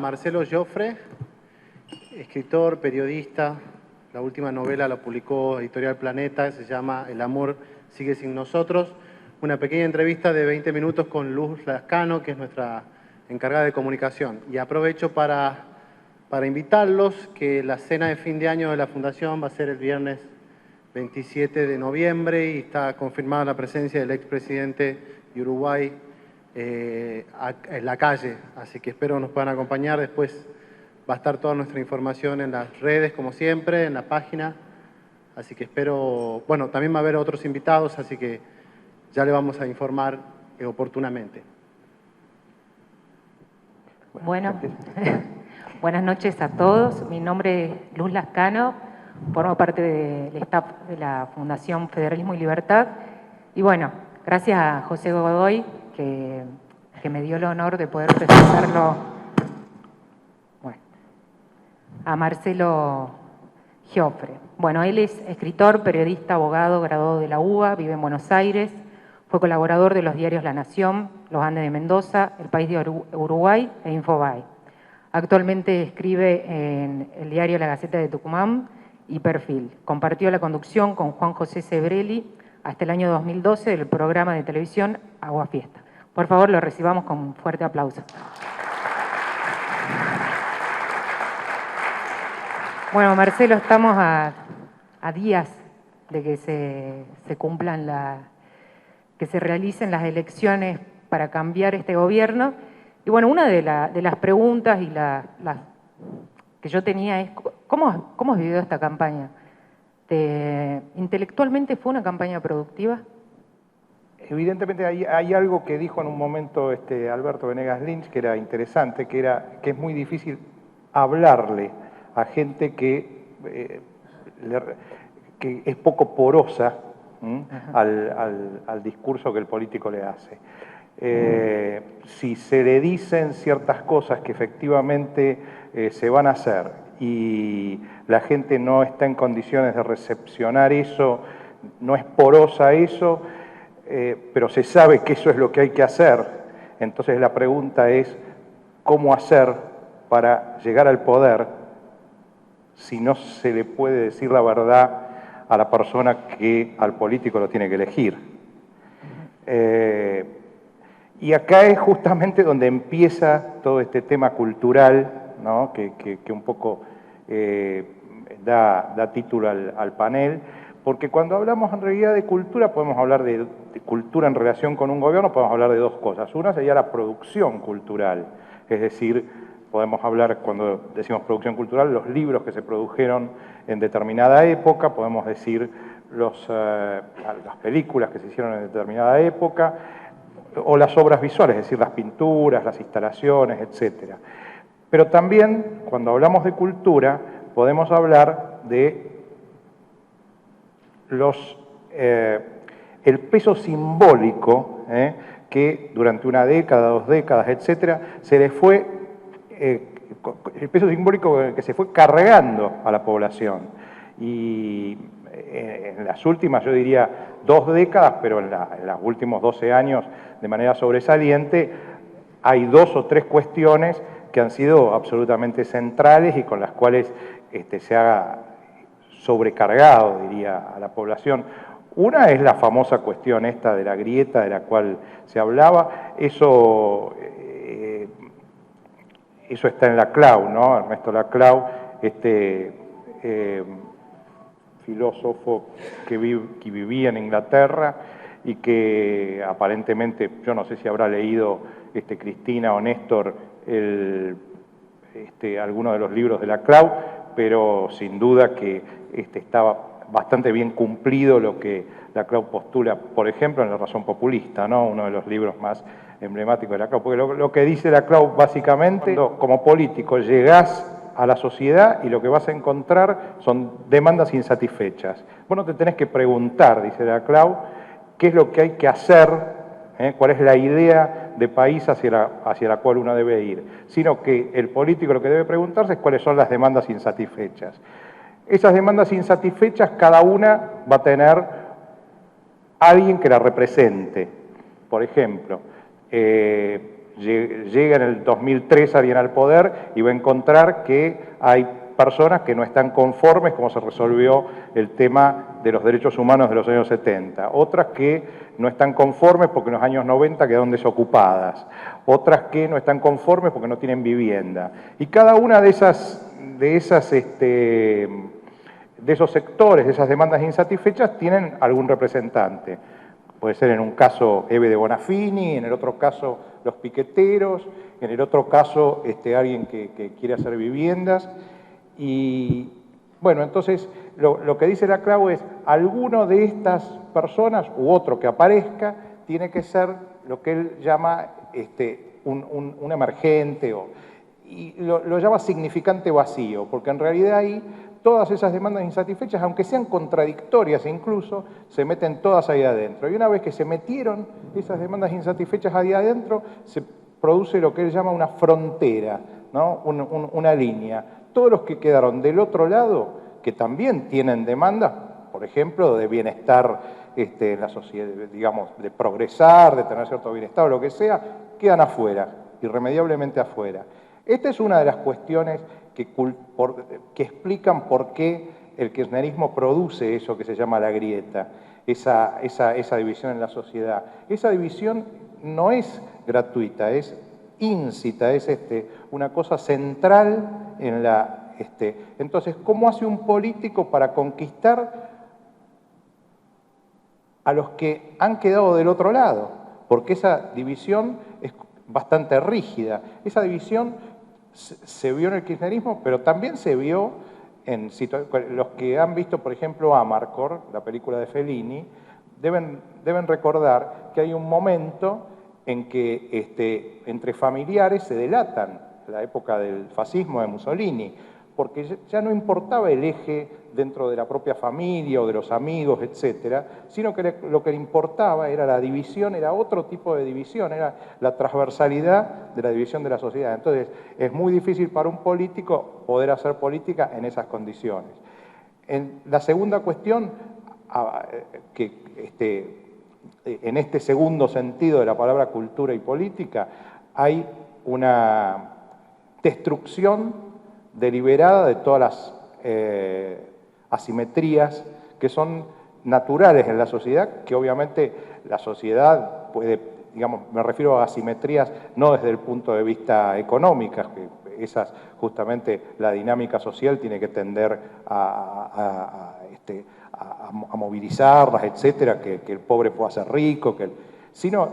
Marcelo Joffre, escritor, periodista. La última novela la publicó Editorial Planeta, se llama El amor sigue sin nosotros. Una pequeña entrevista de 20 minutos con Luz Lascano, que es nuestra encargada de comunicación. Y aprovecho para invitarlos que la cena de fin de año de la Fundación va a ser el viernes 27 de noviembre y está confirmada la presencia del expresidente de Uruguay en la calle. Así que espero nos puedan acompañar. Después va a estar toda nuestra información en las redes, como siempre, en la página. Así que espero... Bueno, también va a haber otros invitados, así que ya le vamos a informar oportunamente. Bueno, buenas noches a todos. Mi nombre es Luz Lascano, formo parte del staff de la Fundación Federalismo y Libertad. Y bueno, gracias a José Godoy, que me dio el honor de poder presentarlo, bueno, a Marcelo Joffre. Bueno, él es escritor, periodista, abogado, graduado de la UBA, vive en Buenos Aires, fue colaborador de los diarios La Nación, Los Andes de Mendoza, El País de Uruguay e Infobae. Actualmente escribe en el diario La Gaceta de Tucumán y Perfil. Compartió la conducción con Juan José Sebrelli hasta el año 2012 del programa de televisión Agua Fiesta. Por favor, lo recibamos con un fuerte aplauso. Bueno, Marcelo, estamos a días de que se cumplan que se realicen las elecciones para cambiar este gobierno. Y bueno, una de las preguntas y que yo tenía es, ¿cómo has vivido esta campaña? ¿Intelectualmente fue una campaña productiva? Evidentemente hay algo que dijo en un momento Alberto Venegas Lynch que era interesante, que es muy difícil hablarle a gente que es poco porosa al discurso que el político le hace. Si se le dicen ciertas cosas que efectivamente se van a hacer y la gente no está en condiciones de recepcionar eso, no es porosa eso, pero se sabe que eso es lo que hay que hacer, entonces la pregunta es ¿cómo hacer para llegar al poder si no se le puede decir la verdad a la persona que al político lo tiene que elegir? Y acá es justamente donde empieza todo este tema cultural, ¿no? que un poco da título al panel, porque cuando hablamos en realidad de cultura, podemos hablar de cultura en relación con un gobierno, podemos hablar de dos cosas. Una sería la producción cultural, es decir, podemos hablar, cuando decimos producción cultural, los libros que se produjeron en determinada época, podemos decir las películas que se hicieron en determinada época, o las obras visuales, es decir, las pinturas, las instalaciones, etc. Pero también, cuando hablamos de cultura, podemos hablar de el peso simbólico que durante una década, 2 décadas, etc., se le fue, el peso simbólico que se fue cargando a la población. Y en las últimas, yo diría, 2 décadas, pero en los últimos 12 años, de manera sobresaliente, hay 2 o 3 cuestiones que han sido absolutamente centrales y con las cuales se ha sobrecargado, diría, a la población. Una es la famosa cuestión esta de la grieta de la cual se hablaba. Eso está en Laclau, ¿no? Ernesto Laclau, filósofo que vivía en Inglaterra y que aparentemente, yo no sé si habrá leído Cristina o Néstor alguno de los libros de Laclau, pero sin duda que estaba bastante bien cumplido lo que Laclau postula, por ejemplo, en La razón populista, ¿no? Uno de los libros más emblemáticos de Laclau, porque lo que dice Laclau básicamente, como político llegás a la sociedad y lo que vas a encontrar son demandas insatisfechas. Vos no te tenés que preguntar, dice Laclau, qué es lo que hay que hacer, cuál es la idea de país hacia la cual uno debe ir, sino que el político lo que debe preguntarse es cuáles son las demandas insatisfechas. Esas demandas insatisfechas, cada una va a tener alguien que la represente. Por ejemplo, llega en el 2003 alguien al poder y va a encontrar que hay personas que no están conformes como se resolvió el tema de los derechos humanos de los años 70, otras que no están conformes porque en los años 90 quedaron desocupadas, otras que no están conformes porque no tienen vivienda. Y cada una de esos sectores, de esas demandas insatisfechas, tienen algún representante. Puede ser en un caso Eve de Bonafini, en el otro caso los piqueteros, en el otro caso alguien que quiere hacer viviendas. Y bueno, entonces lo que dice la CLAU es, alguno de estas personas u otro que aparezca tiene que ser lo que él llama un emergente, y lo llama significante vacío, porque en realidad ahí todas esas demandas insatisfechas, aunque sean contradictorias incluso, se meten todas ahí adentro. Y una vez que se metieron esas demandas insatisfechas ahí adentro, se produce lo que él llama una frontera, ¿no? Una línea. Todos los que quedaron del otro lado, que también tienen demandas, por ejemplo, de bienestar en la sociedad, digamos, de progresar, de tener cierto bienestar o lo que sea, quedan afuera, irremediablemente afuera. Esta es una de las cuestiones que explican por qué el kirchnerismo produce eso que se llama la grieta, esa división en la sociedad. Esa división no es gratuita, es íncita, es una cosa central en la... Entonces, ¿cómo hace un político para conquistar a los que han quedado del otro lado? Porque esa división es bastante rígida. Esa división se vio en el kirchnerismo, pero también se vio en los que han visto, por ejemplo, Amarcord, la película de Fellini, deben recordar que hay un momento en que entre familiares se delatan, la época del fascismo de Mussolini, porque ya no importaba el eje dentro de la propia familia o de los amigos, etcétera, sino que lo que le importaba era la división, era otro tipo de división, era la transversalidad de la división de la sociedad. Entonces, es muy difícil para un político poder hacer política en esas condiciones. En la segunda cuestión, en este segundo sentido de la palabra cultura y política, hay una destrucción deliberada de todas las asimetrías que son naturales en la sociedad, que obviamente la sociedad puede, digamos, me refiero a asimetrías no desde el punto de vista económico, que esas justamente la dinámica social tiene que tender a movilizarlas, etcétera, que el pobre pueda ser rico, sino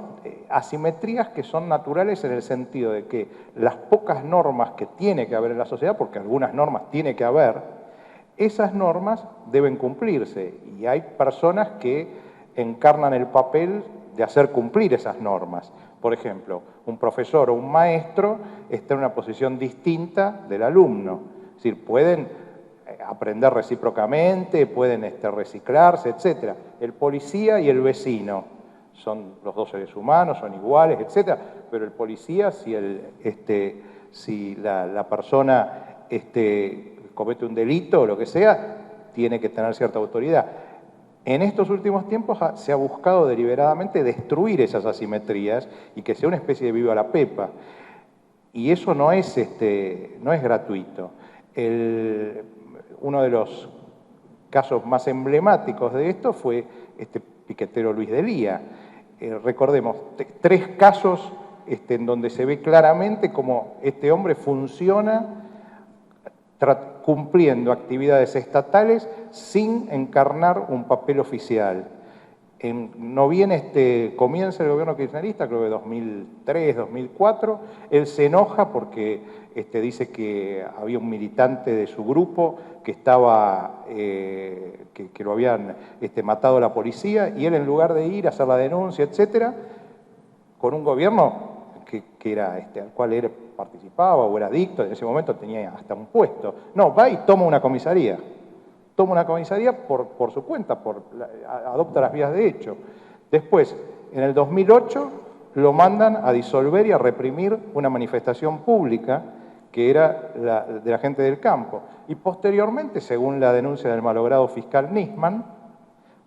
asimetrías que son naturales en el sentido de que las pocas normas que tiene que haber en la sociedad, porque algunas normas tiene que haber, esas normas deben cumplirse y hay personas que encarnan el papel de hacer cumplir esas normas. Por ejemplo, un profesor o un maestro está en una posición distinta del alumno, es decir, pueden aprender recíprocamente, pueden la etcétera. El policía y el vecino son los dos seres humanos, son iguales, etcétera, pero el policía, si la persona comete un delito o lo que sea, tiene que tener cierta autoridad. En estos últimos tiempos se ha buscado deliberadamente destruir esas asimetrías y que sea una especie de viva la pepa. Y eso no es gratuito. Uno de los casos más emblemáticos de esto fue piquetero Luis Delía. Recordemos, 3 casos en donde se ve claramente cómo este hombre funciona cumpliendo actividades estatales sin encarnar un papel oficial. No bien comienza el gobierno kirchnerista, creo que 2003, 2004, él se enoja porque dice que había un militante de su grupo que estaba, que lo habían matado a la policía, y él, en lugar de ir a hacer la denuncia, etcétera, con un gobierno que era, al cual él participaba o era adicto, en ese momento tenía hasta un puesto. No, va y toma una comisaría. Toma una comisaría por su cuenta, adopta las vías de hecho. Después, en el 2008, lo mandan a disolver y a reprimir una manifestación pública que era de la gente del campo. Y posteriormente, según la denuncia del malogrado fiscal Nisman,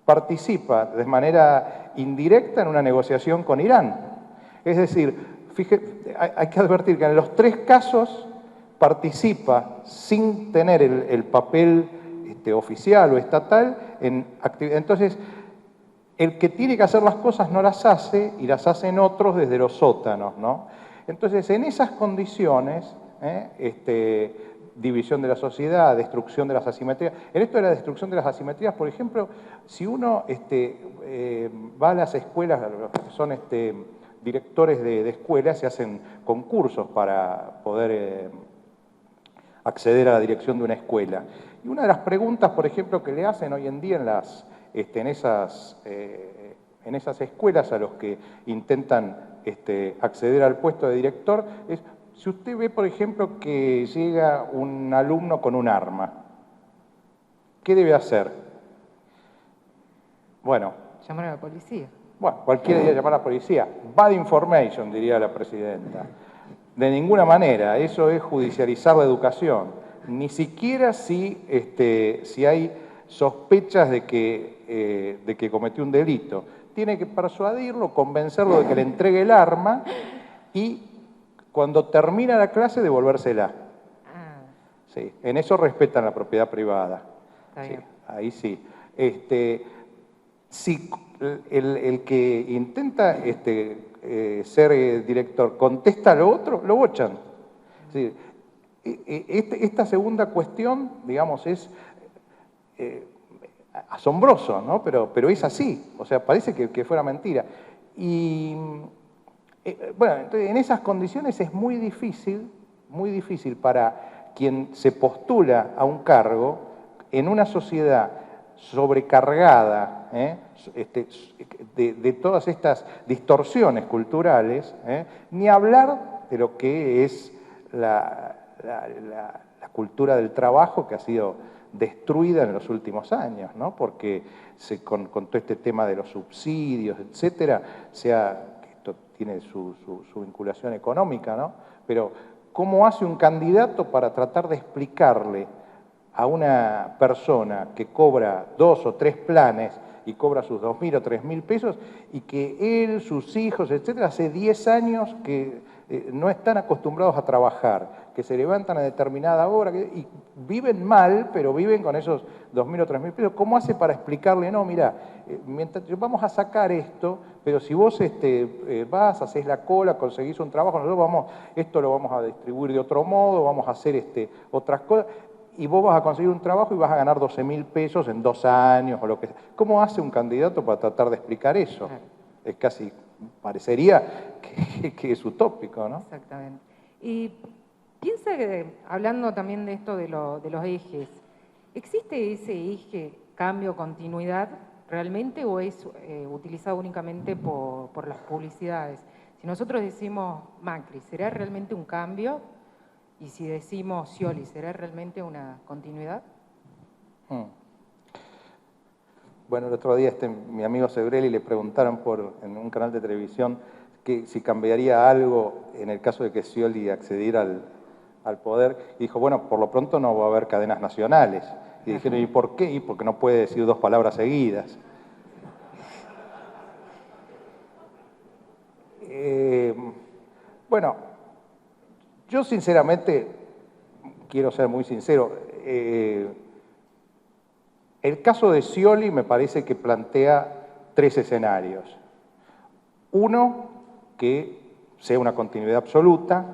participa de manera indirecta en una negociación con Irán. Es decir, hay que advertir que en los 3 casos participa sin tener el papel oficial o estatal en actividad. Entonces, el que tiene que hacer las cosas no las hace y las hacen otros desde los sótanos, ¿no? Entonces, en esas condiciones, división de la sociedad, destrucción de las asimetrías. En esto de la destrucción de las asimetrías, por ejemplo, si uno va a las escuelas, los que son directores de escuelas, se hacen concursos para poder acceder a la dirección de una escuela. Y una de las preguntas, por ejemplo, que le hacen hoy en día en esas escuelas a los que intentan acceder al puesto de director es: si usted ve, por ejemplo, que llega un alumno con un arma, ¿qué debe hacer? Bueno. Llamar a la policía. Bueno, cualquiera diría llamar a la policía. Bad information, diría la presidenta. De ninguna manera, eso es judicializar la educación. Ni siquiera si hay sospechas de que cometió un delito. Tiene que persuadirlo, convencerlo de que le entregue el arma y cuando termina la clase devolvérsela. Sí, en eso respetan la propiedad privada. Sí, ahí sí. Si el que intenta ser director contesta lo otro, lo bochan. Sí, esta segunda cuestión, digamos, es asombroso, ¿no? Pero es así, o sea, parece que fuera mentira. Y bueno, entonces, en esas condiciones es muy difícil para quien se postula a un cargo en una sociedad sobrecargada de todas estas distorsiones culturales, ni hablar de lo que es la cultura del trabajo que ha sido destruida en los últimos años, ¿no? Porque con todo este tema de los subsidios, etcétera, esto tiene su vinculación económica, ¿no? Pero ¿cómo hace un candidato para tratar de explicarle a una persona que cobra 2 o 3 planes y cobra sus 2.000 o 3.000 pesos y que él, sus hijos, etcétera, hace 10 años que no están acostumbrados a trabajar, que se levantan a determinada hora y viven mal, pero viven con esos 2.000 o 3.000 pesos? ¿Cómo hace para explicarle? No, mira, vamos a sacar esto, pero si vos vas, hacés la cola, conseguís un trabajo, nosotros esto lo vamos a distribuir de otro modo, vamos a hacer otras cosas, y vos vas a conseguir un trabajo y vas a ganar 12.000 pesos en 2 años o lo que sea. ¿Cómo hace un candidato para tratar de explicar eso? Es casi, parecería que es utópico, ¿no? Exactamente. Y piensa que, hablando también de esto de los ejes, ¿existe ese eje cambio-continuidad realmente o es utilizado únicamente por las publicidades? Si nosotros decimos Macri, ¿será realmente un cambio? Y si decimos Scioli, ¿será realmente una continuidad? Bueno, el otro día mi amigo Sebrelli le preguntaron en un canal de televisión que si cambiaría algo en el caso de que Scioli accediera al poder, y dijo, bueno, por lo pronto no va a haber cadenas nacionales. Y dijeron, ¿y por qué? Y porque no puede decir 2 palabras seguidas. Bueno, yo sinceramente, quiero ser muy sincero, el caso de Scioli me parece que plantea 3 escenarios. Uno, que sea una continuidad absoluta,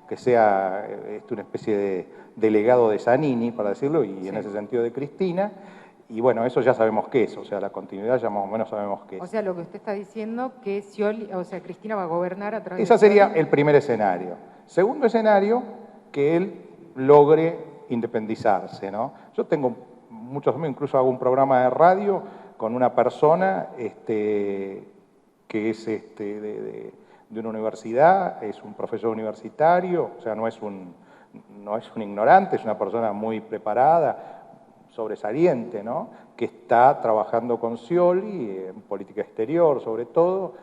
que sea una especie de legado de Zanini, para decirlo, y sí, en ese sentido de Cristina. Y bueno, eso ya sabemos qué es, o sea, la continuidad ya más o menos sabemos qué es. O sea, lo que usted está diciendo que Scioli, o sea, Cristina va a gobernar a través de Ese sería el primer escenario. Segundo escenario, que él logre independizarse, ¿no? Yo tengo muchos amigos, incluso hago un programa de radio con una persona que es de una universidad, es un profesor universitario, o sea, no es un ignorante, es una persona muy preparada, sobresaliente, ¿no? Que está trabajando con Scioli en política exterior, sobre todo,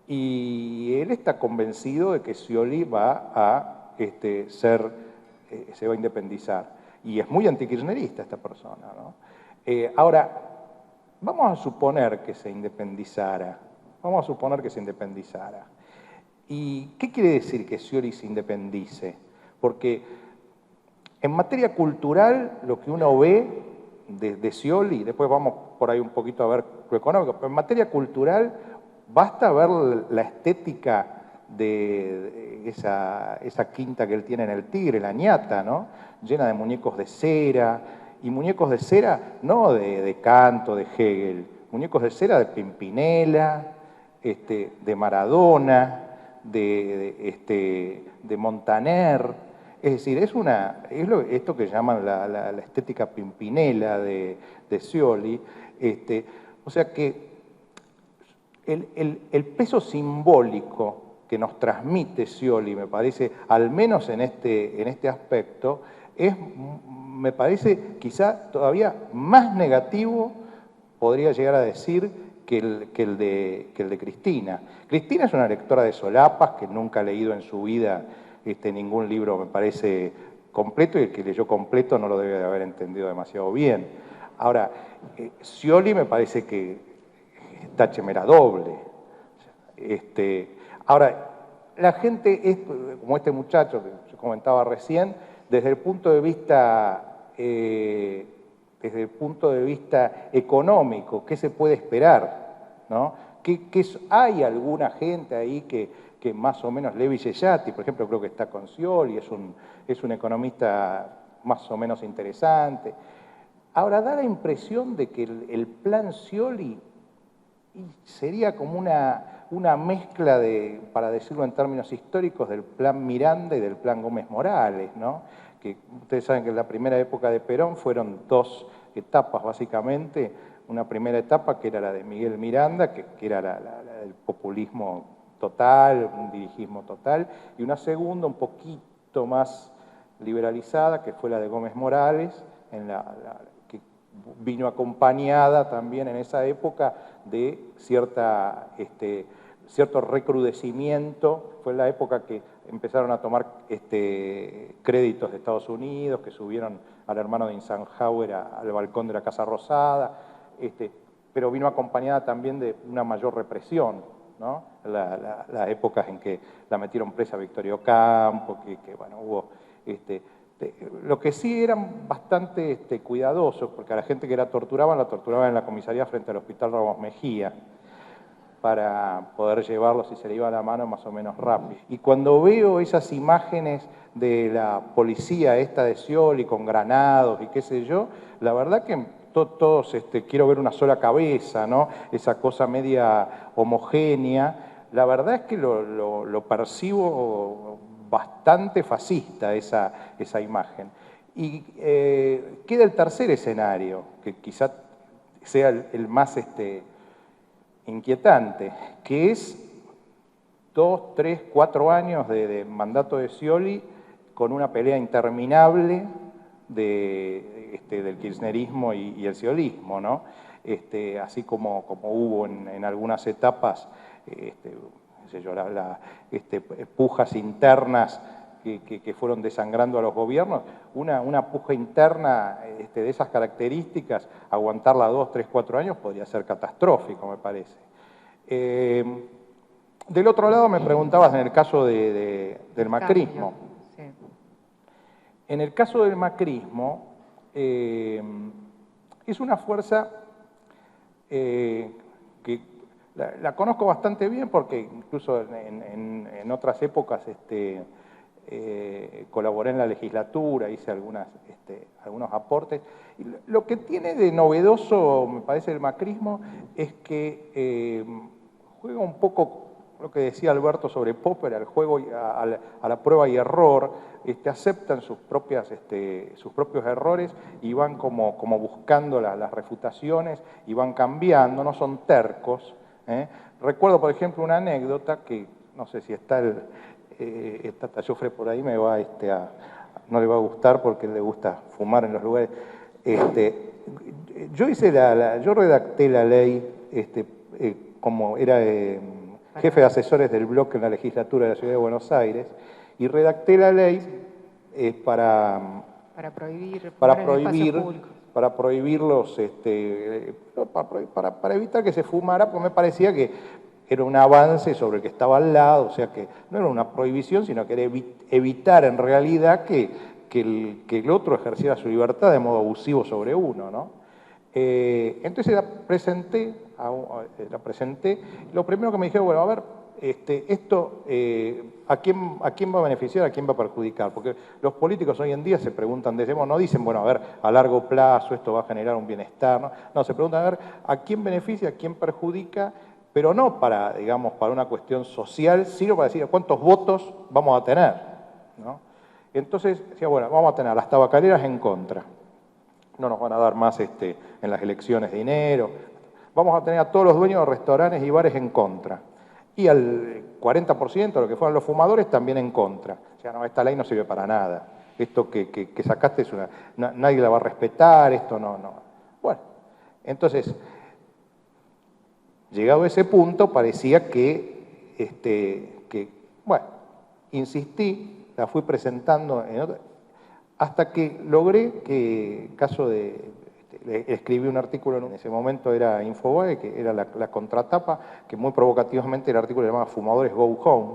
y él está convencido de que Scioli va a se va a independizar. Y es muy antikirchnerista esta persona, ¿no? Ahora, vamos a suponer que se independizara. Vamos a suponer que se independizara. ¿Y qué quiere decir que Scioli se independice? Porque en materia cultural, lo que uno ve de Scioli, después vamos por ahí un poquito a ver lo económico, pero en materia cultural basta ver la estética de esa quinta que él tiene en el Tigre, la ñata, ¿no? Llena de muñecos de cera, y muñecos de cera no de Canto, de Hegel, muñecos de cera de Pimpinela, de Maradona, de Montaner. Es decir, esto que llaman la estética Pimpinela de Scioli. O sea que el peso simbólico que nos transmite Scioli, me parece, al menos en este aspecto, me parece quizá todavía más negativo, podría llegar a decir, que el de Cristina. Cristina es una lectora de solapas que nunca ha leído en su vida ningún libro, me parece, completo, y el que leyó completo no lo debe de haber entendido demasiado bien. Ahora, Scioli me parece que está chemera doble. Ahora, la gente, como este muchacho que yo comentaba recién, desde el punto de vista económico, ¿qué se puede esperar? ¿No? Hay alguna gente ahí que más o menos, Levi Yeyati, por ejemplo, creo que está con Scioli, es un economista más o menos interesante. Ahora, da la impresión de que el plan Scioli sería como una mezcla para decirlo en términos históricos, del plan Miranda y del plan Gómez Morales, ¿no? Que ustedes saben que en la primera época de Perón fueron dos etapas, básicamente. Una primera etapa que era la de Miguel Miranda, que era el populismo total, un dirigismo total, y una segunda un poquito más liberalizada, que fue la de Gómez Morales, que vino acompañada también en esa época de cierto recrudecimiento. Fue la época que empezaron a tomar créditos de Estados Unidos, que subieron al hermano de Eisenhower al balcón de la Casa Rosada, pero vino acompañada también de una mayor represión, ¿no? Las épocas en que la metieron presa Victoria Ocampo, que bueno, hubo... lo que sí eran bastante cuidadosos, porque a la gente que la torturaban en la comisaría frente al Hospital Ramos Mejía, para poder llevarlo, si se le iba la mano, más o menos rápido. Y cuando veo esas imágenes de la policía esta de Scioli con granados y qué sé yo, la verdad que todos quiero ver una sola cabeza, ¿no? Esa cosa media homogénea. La verdad es que lo percibo bastante fascista esa imagen. Y queda el tercer escenario, que quizá sea el más inquietante, que es 2, 3, 4 años de mandato de Scioli con una pelea interminable del kirchnerismo y el sciolismo, ¿no? Así como hubo en algunas etapas pujas internas que fueron desangrando a los gobiernos, una puja interna de esas características, aguantarla 2, 3, 4 años podría ser catastrófico, me parece. Del otro lado me preguntabas en el caso del macrismo. Sí. En el caso del macrismo, es una fuerza que la conozco bastante bien porque incluso en otras épocas colaboré en la legislatura, hice algunos aportes. Y lo que tiene de novedoso, me parece, el macrismo, es que juega un poco lo que decía Alberto sobre Popper, al juego, a la prueba y error, aceptan sus propios errores y van como buscando las refutaciones y van cambiando, no son tercos. Recuerdo, por ejemplo, una anécdota que, no sé si está Tallofre por ahí, no le va a gustar porque le gusta fumar en los lugares. Yo redacté la ley como era jefe de asesores del bloque en la legislatura de la Ciudad de Buenos Aires, y redacté la ley para evitar que se fumara, porque me parecía que era un avance sobre el que estaba al lado, o sea que no era una prohibición, sino que era evitar en realidad que el otro ejerciera su libertad de modo abusivo sobre uno, ¿no? Entonces la presenté, lo primero que me dijeron, bueno, a ver, esto, ¿a quién va a beneficiar, a quién va a perjudicar? Porque los políticos hoy en día se preguntan, no dicen, bueno, a ver, a largo plazo esto va a generar un bienestar, ¿no? No, se preguntan, a ver, ¿a quién beneficia, a quién perjudica? Pero no para, digamos, para una cuestión social, sino para decir cuántos votos vamos a tener, ¿no? Entonces, decía, bueno, vamos a tener las tabacaleras en contra. No nos van a dar más en las elecciones dinero. Vamos a tener a todos los dueños de restaurantes y bares en contra. Y al 40%, lo que fueron los fumadores, también en contra. O sea, no, esta ley no sirve para nada. Esto que sacaste es nadie la va a respetar, esto no. Bueno, entonces, llegado a ese punto, parecía bueno, insistí, la fui presentando hasta que logré que, escribí un artículo, en ese momento era Infobae, que era la contratapa, que muy provocativamente el artículo se llamaba Fumadores Go Home.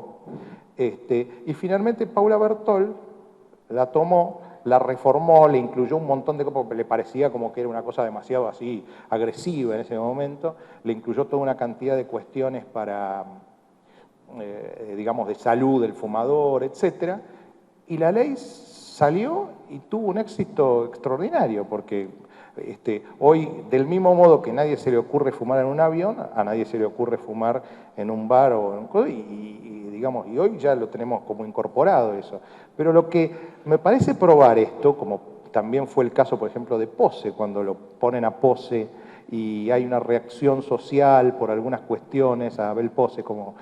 Y finalmente Paula Bertol la tomó, la reformó, le incluyó un montón de cosas, porque le parecía como que era una cosa demasiado así agresiva en ese momento, le incluyó toda una cantidad de cuestiones para, digamos, de salud del fumador, etc. Y la ley salió y tuvo un éxito extraordinario, porque hoy, del mismo modo que a nadie se le ocurre fumar en un avión, a nadie se le ocurre fumar en un bar o digamos, y hoy ya lo tenemos como incorporado eso. Pero lo que me parece probar esto, como también fue el caso, por ejemplo, de Pose, cuando lo ponen a Pose y hay una reacción social por algunas cuestiones a Abel Pose como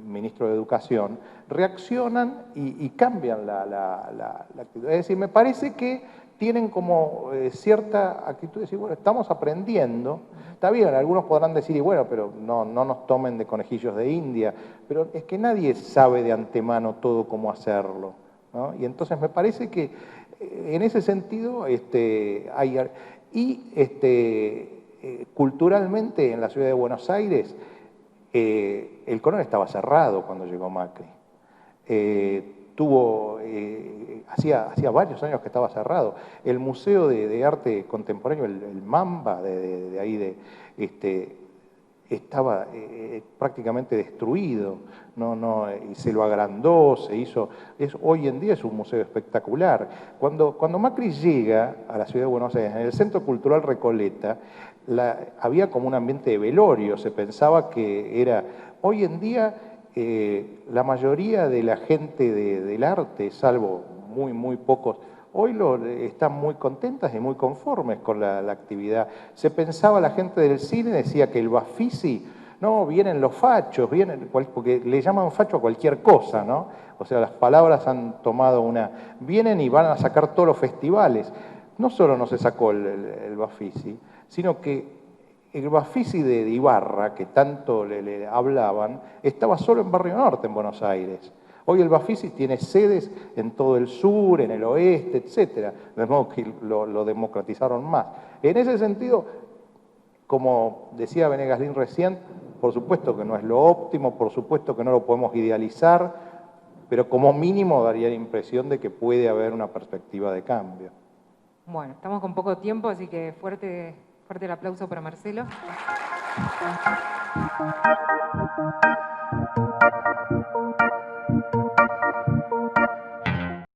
ministro de Educación, reaccionan y cambian la actitud. Es decir, me parece que tienen como cierta actitud de decir, bueno, estamos aprendiendo. Está bien, algunos podrán decir, y bueno, pero no nos tomen de conejillos de India, pero es que nadie sabe de antemano todo cómo hacerlo, ¿no? Y entonces me parece que en ese sentido hay... Y culturalmente en la ciudad de Buenos Aires, el Corón estaba cerrado cuando llegó Macri. Hacía varios años que estaba cerrado. El Museo de Arte Contemporáneo, el Mamba, de ahí, estaba prácticamente destruido, y se lo agrandó, se hizo... hoy en día es un museo espectacular. Cuando Macri llega a la ciudad de Buenos Aires, en el Centro Cultural Recoleta, había como un ambiente de velorio, se pensaba que era... Hoy en día la mayoría de la gente del arte, salvo muy pocos, hoy están muy contentas y muy conformes con la actividad. Se pensaba, la gente del cine decía que el Bafisi, no, vienen los fachos, porque le llaman facho a cualquier cosa, ¿no? O sea, las palabras han tomado vienen y van a sacar todos los festivales. No solo no se sacó el Bafisi, sino que el Bafisi de Ibarra, que tanto le hablaban, estaba solo en Barrio Norte, en Buenos Aires. Hoy el Bafisi tiene sedes en todo el sur, en el oeste, etc. De modo que lo democratizaron más. En ese sentido, como decía Venegas Lin recién, por supuesto que no es lo óptimo, por supuesto que no lo podemos idealizar, pero como mínimo daría la impresión de que puede haber una perspectiva de cambio. Bueno, estamos con poco tiempo, así que fuerte el aplauso para Marcelo.